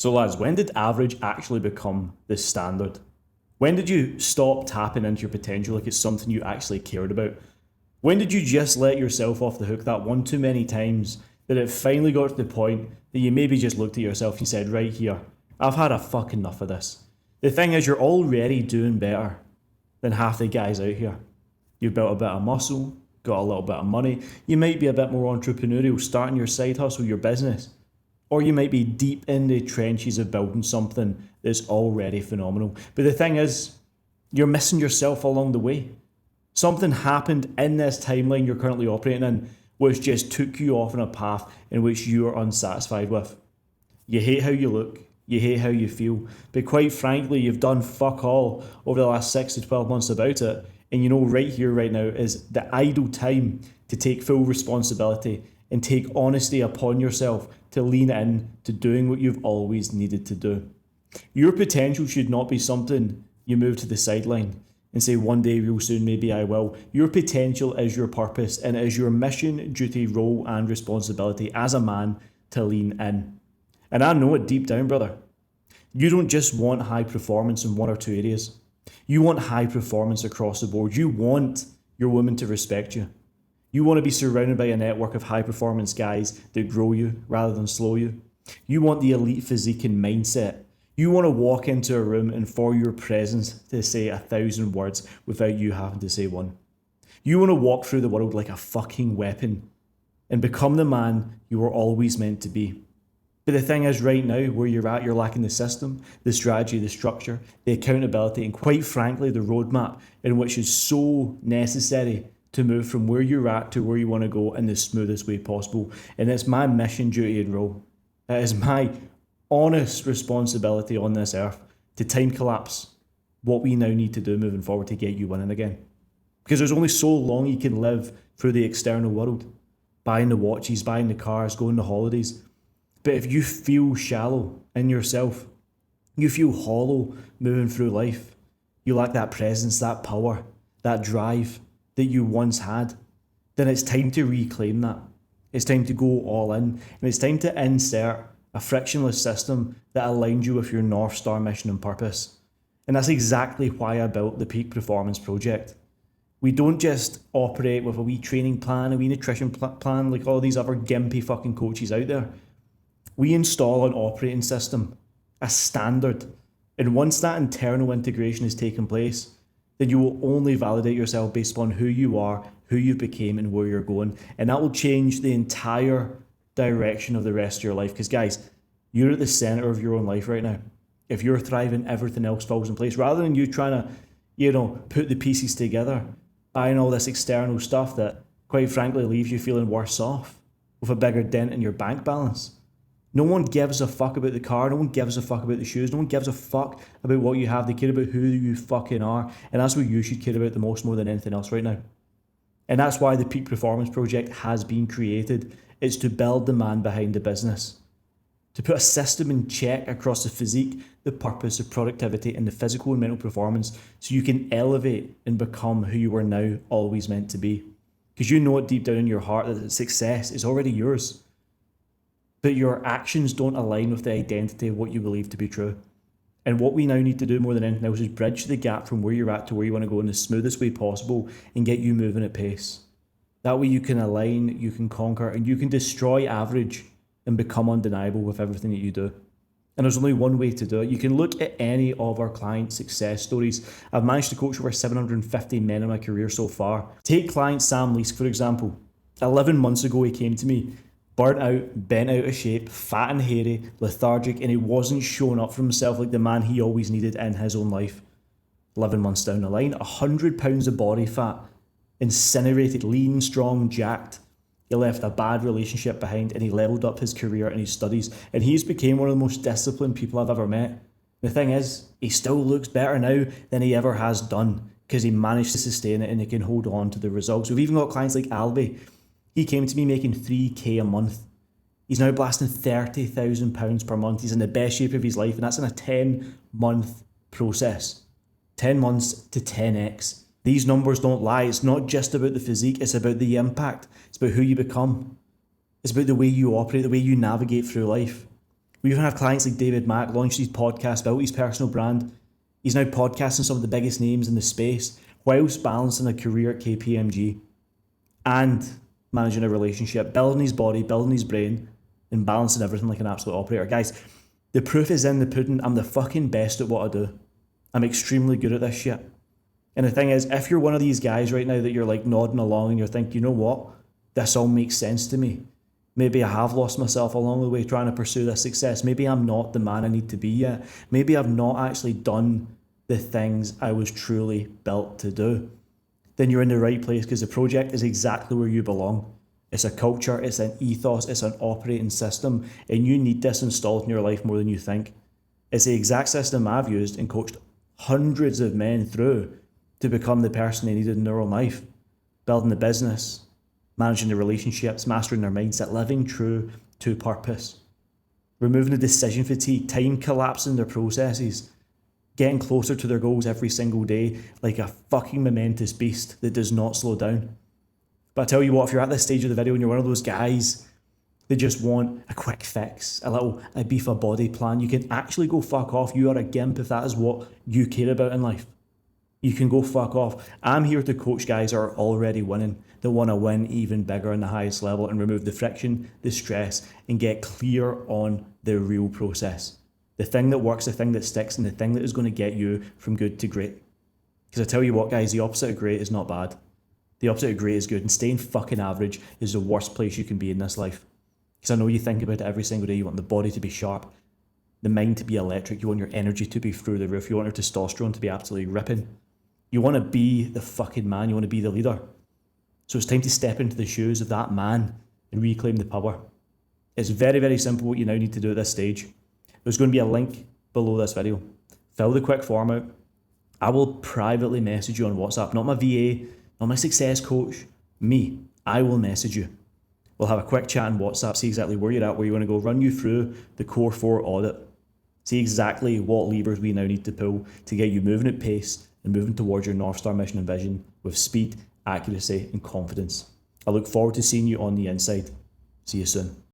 So lads, when did average actually become the standard? When did you stop tapping into your potential like it's something you actually cared about? When did you just let yourself off the hook that one too many times that it finally got to the point that you maybe just looked at yourself and said, right here, I've had a fucking enough of this. The thing is, you're already doing better than half the guys out here. You've built a bit of muscle, got a little bit of money, you might be a bit more entrepreneurial, starting your side hustle, your business. Or you might be deep in the trenches of building something that's already phenomenal. But the thing is, you're missing yourself along the way. Something happened in this timeline you're currently operating in, which just took you off on a path in which you are unsatisfied with. You hate how you look, you hate how you feel, but quite frankly, you've done fuck all over the last 6 to 12 months about it. And you know, right here, right now, is the ideal time to take full responsibility and take honesty upon yourself to lean in to doing what you've always needed to do. Your potential should not be something you move to the sideline and say, one day real soon, maybe I will. Your potential is your purpose, and it is your mission, duty, role, and responsibility as a man to lean in. And I know it deep down, brother. You don't just want high performance in one or two areas. You want high performance across the board. You want your woman to respect you. You want to be surrounded by a network of high performance guys that grow you rather than slow you. You want the elite physique and mindset. You want to walk into a room and for your presence to say 1,000 words without you having to say one. You want to walk through the world like a fucking weapon and become the man you were always meant to be. But the thing is, right now, where you're at, you're lacking the system, the strategy, the structure, the accountability, and quite frankly, the roadmap in which is so necessary to move from where you're at to where you want to go in the smoothest way possible. And it's my mission, duty, and role. It is my honest responsibility on this earth to time collapse what we now need to do moving forward to get you winning again. Because there's only so long you can live through the external world, buying the watches, buying the cars, going on holidays. But if you feel shallow in yourself, you feel hollow moving through life, you lack that presence, that power, that drive that you once had, then it's time to reclaim that. It's time to go all in, and it's time to insert a frictionless system that aligns you with your North Star mission and purpose. And that's exactly why I built the Peak Performance Project. We don't just operate with a wee training plan, a wee nutrition plan like all these other gimpy fucking coaches out there. We install an operating system, a standard, and once that internal integration has taken place, then you will only validate yourself based upon who you are, who you became, and where you're going. And that will change the entire direction of the rest of your life. Because guys, you're at the center of your own life right now. If you're thriving, everything else falls in place. Rather than you trying to, put the pieces together, buying all this external stuff that, quite frankly, leaves you feeling worse off with a bigger dent in your bank balance. No one gives a fuck about the car. No one gives a fuck about the shoes. No one gives a fuck about what you have. They care about who you fucking are. And that's what you should care about the most more than anything else right now. And that's why the Peak Performance Project has been created. It's to build the man behind the business. To put a system in check across the physique, the purpose, the productivity, and the physical and mental performance so you can elevate and become who you are now always meant to be. Because you know it deep down in your heart that success is already yours. But your actions don't align with the identity of what you believe to be true. And what we now need to do more than anything else is bridge the gap from where you're at to where you want to go in the smoothest way possible and get you moving at pace. That way you can align, you can conquer, and you can destroy average and become undeniable with everything that you do. And there's only one way to do it. You can look at any of our client success stories. I've managed to coach over 750 men in my career so far. Take client Sam Leask, for example. 11 months ago, he came to me burnt out, bent out of shape, fat and hairy, lethargic, and he wasn't showing up for himself like the man he always needed in his own life. 11 months down the line, 100 pounds of body fat, incinerated, lean, strong, jacked. He left a bad relationship behind and he leveled up his career and his studies, and he's became one of the most disciplined people I've ever met. The thing is, he still looks better now than he ever has done because he managed to sustain it and he can hold on to the results. We've even got clients like Albie. He came to me making 3k a month. He's now blasting £30,000 per month. He's in the best shape of his life, and that's in a 10-month process. 10 months to 10x. These numbers don't lie. It's not just about the physique, it's about the impact. It's about who you become. It's about the way you operate, the way you navigate through life. We even have clients like David Mack launch these podcasts, built his personal brand. He's now podcasting some of the biggest names in the space whilst balancing a career at KPMG and managing a relationship, building his body, building his brain, and balancing everything like an absolute operator. Guys, the proof is in the pudding. I'm the fucking best at what I do. I'm extremely good at this shit. And the thing is, if you're one of these guys right now that you're like nodding along and you're thinking, you know what, this all makes sense to me. Maybe I have lost myself along the way trying to pursue this success. Maybe I'm not the man I need to be yet. Maybe I've not actually done the things I was truly built to do. Then you're in the right place, because the project is exactly where you belong. It's a culture, it's an ethos, it's an operating system, and you need this installed in your life more than you think. It's the exact system I've used and coached hundreds of men through to become the person they needed in their own life. Building the business, managing the relationships, mastering their mindset, living true to purpose, removing the decision fatigue, time collapsing their processes, getting closer to their goals every single day like a fucking momentous beast that does not slow down. But I tell you what, if you're at this stage of the video and you're one of those guys that just want a quick fix, a beef a body plan, you can actually go fuck off. You are a gimp if that is what you care about in life. You can go fuck off. I'm here to coach guys that are already winning, that want to win even bigger in the highest level and remove the friction, the stress, and get clear on the real process. The thing that works, the thing that sticks, and the thing that is going to get you from good to great. Because I tell you what, guys, the opposite of great is not bad. The opposite of great is good, and staying fucking average is the worst place you can be in this life. Because I know you think about it every single day. You want the body to be sharp, the mind to be electric, you want your energy to be through the roof, you want your testosterone to be absolutely ripping. You want to be the fucking man, you want to be the leader. So it's time to step into the shoes of that man and reclaim the power. It's very, very simple what you now need to do at this stage. There's going to be a link below this video. Fill the quick form out. I will privately message you on WhatsApp, not my VA, not my success coach, me. I will message you. We'll have a quick chat on WhatsApp, see exactly where you're at, where you want to go, run you through the Core 4 audit, see exactly what levers we now need to pull to get you moving at pace and moving towards your North Star mission and vision with speed, accuracy, and confidence. I look forward to seeing you on the inside. See you soon.